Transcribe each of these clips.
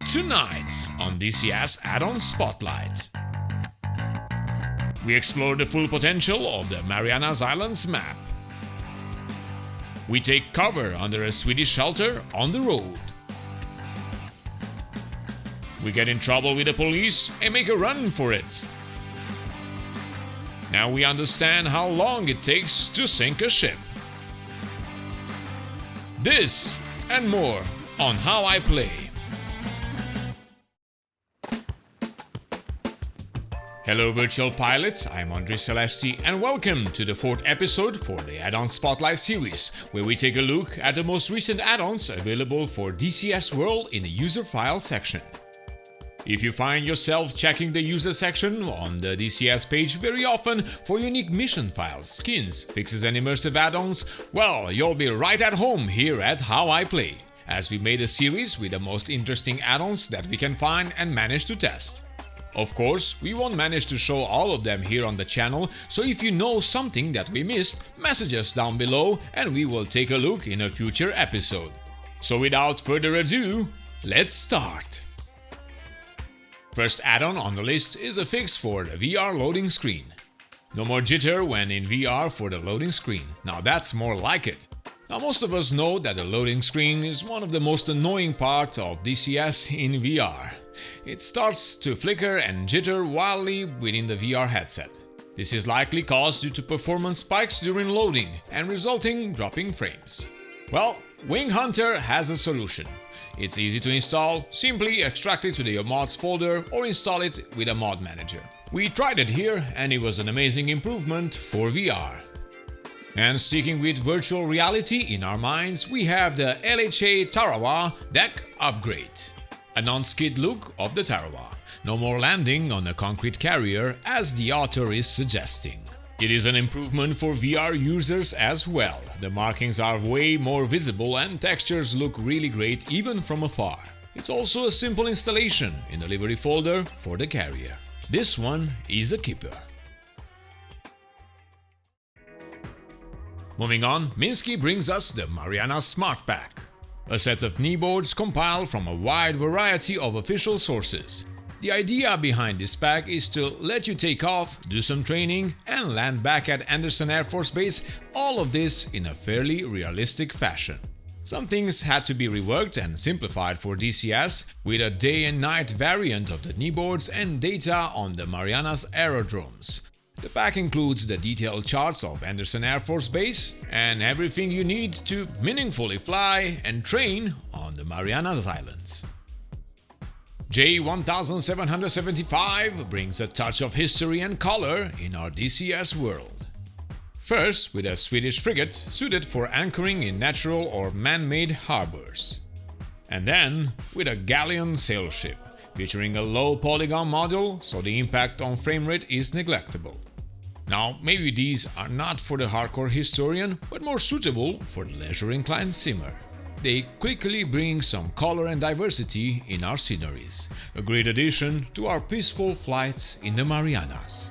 Tonight on DCS Addons Spotlight, we explore the full potential of the Marianas Islands map. We take cover under a Swedish shelter on the road. We get in trouble with the police and make a run for it. Now we understand how long it takes to sink a ship. This and more on How I Play. Hello virtual pilots, I'm Andre Celesti and welcome to the 4th episode for the Addons Spotlight Series, where we take a look at the most recent add-ons available for DCS World in the user file section. If you find yourself checking the user section on the DCS page very often for unique mission files, skins, fixes and immersive add-ons, well, you'll be right at home here at How I Play, as we made a series with the most interesting add-ons that we can find and manage to test. Of course, we won't manage to show all of them here on the channel, so if you know something that we missed, message us down below and we will take a look in a future episode. So without further ado, let's start! First add-on on the list is a fix for the VR loading screen. No more jitter when in VR for the loading screen. Now that's more like it. Now most of us know that the loading screen is one of the most annoying parts of DCS in VR. It starts to flicker and jitter wildly within the VR headset. This is likely caused due to performance spikes during loading and resulting dropping frames. Well, Wing Hunter has a solution. It's easy to install, simply extract it to the mods folder or install it with a mod manager. We tried it here and it was an amazing improvement for VR. And sticking with virtual reality in our minds, we have the LHA Tarawa deck upgrade. A non-skid look of the Tarawa. No more landing on a concrete carrier as the author is suggesting. It is an improvement for VR users as well. The markings are way more visible and textures look really great even from afar. It's also a simple installation in the livery folder for the carrier. This one is a keeper. Moving on, Minsky brings us the Marianas Smart Pack. A set of kneeboards compiled from a wide variety of official sources. The idea behind this pack is to let you take off, do some training, and land back at Andersen Air Force Base, all of this in a fairly realistic fashion. Some things had to be reworked and simplified for DCS, with a day and night variant of the kneeboards and data on the Marianas aerodromes. The pack includes the detailed charts of Andersen Air Force Base and everything you need to meaningfully fly and train on the Marianas Islands. J1775 brings a touch of history and color in our DCS world. First, with a Swedish frigate suited for anchoring in natural or man-made harbors. And then, with a galleon sailship, featuring a low polygon model so the impact on frame rate is neglectable. Now, maybe these are not for the hardcore historian, but more suitable for the leisure-inclined simmer. They quickly bring some color and diversity in our sceneries, a great addition to our peaceful flights in the Marianas.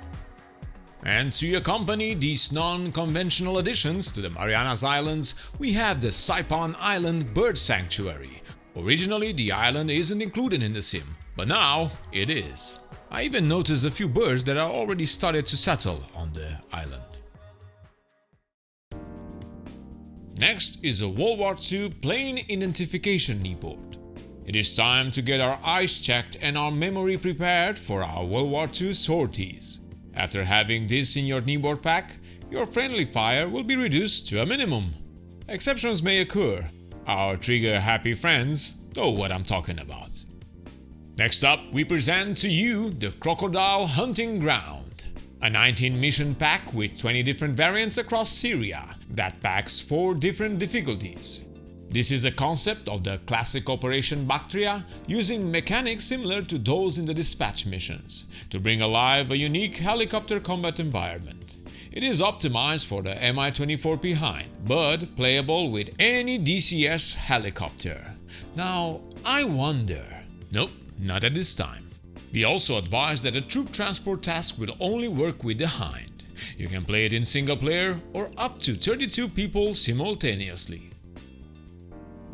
And to accompany these non-conventional additions to the Marianas Islands, we have the Saipan Island Bird Sanctuary. Originally, the island isn't included in the sim, but now it is. I even noticed a few birds that are already started to settle on the island. Next is a World War II plane identification kneeboard. It is time to get our eyes checked and our memory prepared for our World War II sorties. After having this in your kneeboard pack, your friendly fire will be reduced to a minimum. Exceptions may occur. Our trigger-happy friends know what I'm talking about. Next up, we present to you the Crocodile Hunting Ground, a 19 mission pack with 20 different variants across Syria that packs 4 different difficulties. This is a concept of the classic Operation Bactria using mechanics similar to those in the dispatch missions to bring alive a unique helicopter combat environment. It is optimized for the Mi-24 Behind, but playable with any DCS helicopter. Now, I wonder... Nope. Not at this time. We also advise that a troop transport task will only work with the Hind. You can play it in single player or up to 32 people simultaneously.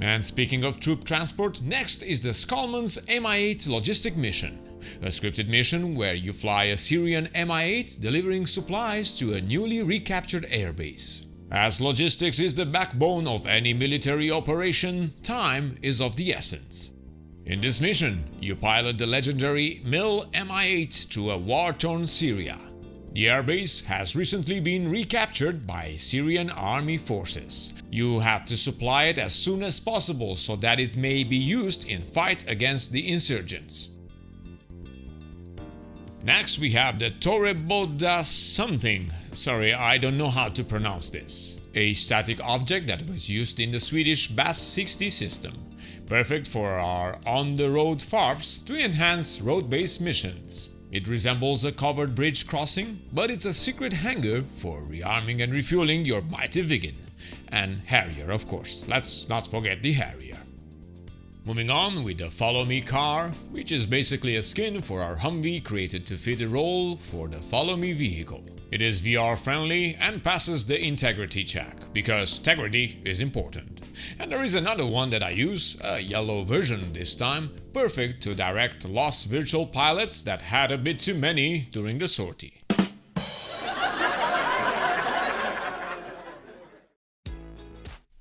And speaking of troop transport, next is the Skalman's Mi-8 logistic mission. A scripted mission where you fly a Syrian Mi-8 delivering supplies to a newly recaptured airbase. As logistics is the backbone of any military operation, time is of the essence. In this mission, you pilot the legendary MIL Mi-8 to a war-torn Syria. The airbase has recently been recaptured by Syrian army forces. You have to supply it as soon as possible so that it may be used in fight against the insurgents. Next we have the Torreboda something. Sorry, I don't know how to pronounce this. A static object that was used in the Swedish BAS-60 system. Perfect for our on-the-road FARPs to enhance road-based missions. It resembles a covered bridge crossing, but it's a secret hangar for rearming and refueling your mighty Viggen. And Harrier, of course. Let's not forget the Harrier. Moving on with the Follow Me car, which is basically a skin for our Humvee created to fit the role for the Follow Me vehicle. It is VR friendly and passes the integrity check, because integrity is important. And there is another one that I use, a yellow version this time, perfect to direct lost virtual pilots that had a bit too many during the sortie.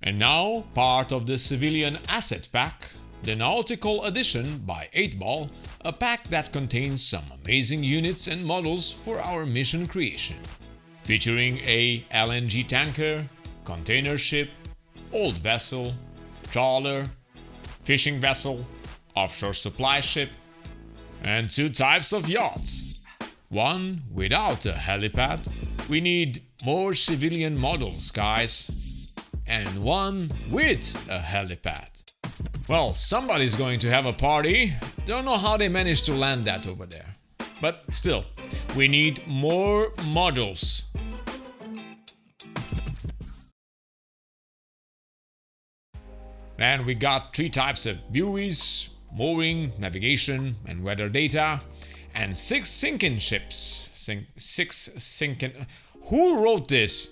And now, part of the Civilian Asset Pack, the Nautical Edition by 8-Ball, a pack that contains some amazing units and models for our mission creation. Featuring a LNG tanker, container ship, old vessel, trawler, fishing vessel, offshore supply ship, and 2 types of yachts. One without a helipad. We need more civilian models, guys. And one with a helipad. Well, somebody's going to have a party. Don't know how they managed to land that over there. But still, we need more models. And we got 3 types of buoys, mooring, navigation, and weather data, and 6 sinking ships. Who wrote this?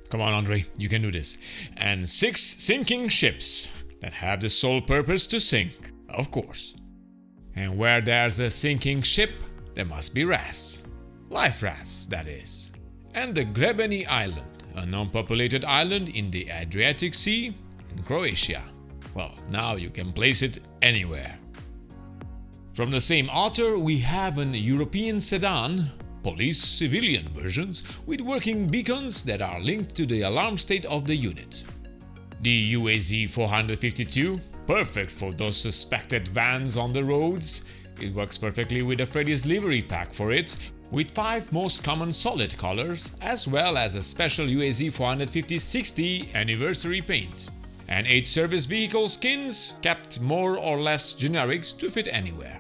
Come on, Andre, you can do this. And 6 sinking ships that have the sole purpose to sink, of course. And where there's a sinking ship, there must be rafts. Life rafts, that is. And the Grebeni Island, a non-populated island in the Adriatic Sea in Croatia. Well, now you can place it anywhere. From the same author, we have an European sedan, police civilian versions, with working beacons that are linked to the alarm state of the unit. The UAZ 452, perfect for those suspected vans on the roads. It works perfectly with the Freddy's livery pack for it, with 5 most common solid colors, as well as a special UAZ 450-60 anniversary paint. And 8 service vehicle skins, kept more or less generic to fit anywhere.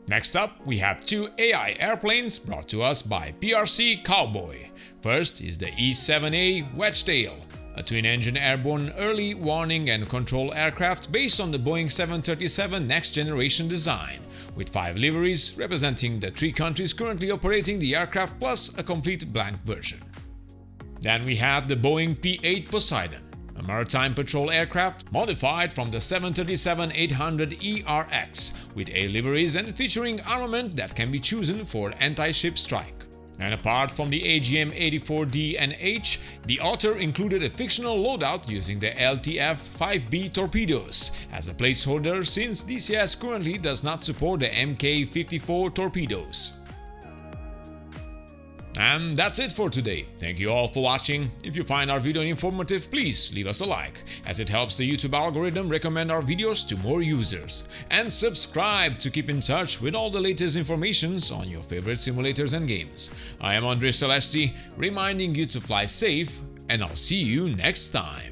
Next up, we have 2 AI airplanes brought to us by PRC Cowboy. First is the E-7A Wedgetail, a twin-engine airborne early warning and control aircraft based on the Boeing 737 next generation design, with 5 liveries representing the 3 countries currently operating the aircraft plus a complete blank version. Then we have the Boeing P-8 Poseidon, a maritime patrol aircraft modified from the 737-800 ERX, with 8 liveries and featuring armament that can be chosen for anti-ship strike. And apart from the AGM-84D and H, the author included a fictional loadout using the LTF-5B torpedoes as a placeholder, since DCS currently does not support the Mk-54 torpedoes. And that's it for today. Thank you all for watching. If you find our video informative, please leave us a like, as it helps the YouTube algorithm recommend our videos to more users. And subscribe to keep in touch with all the latest informations on your favorite simulators and games. I am Andre Celesti, reminding you to fly safe, and I'll see you next time.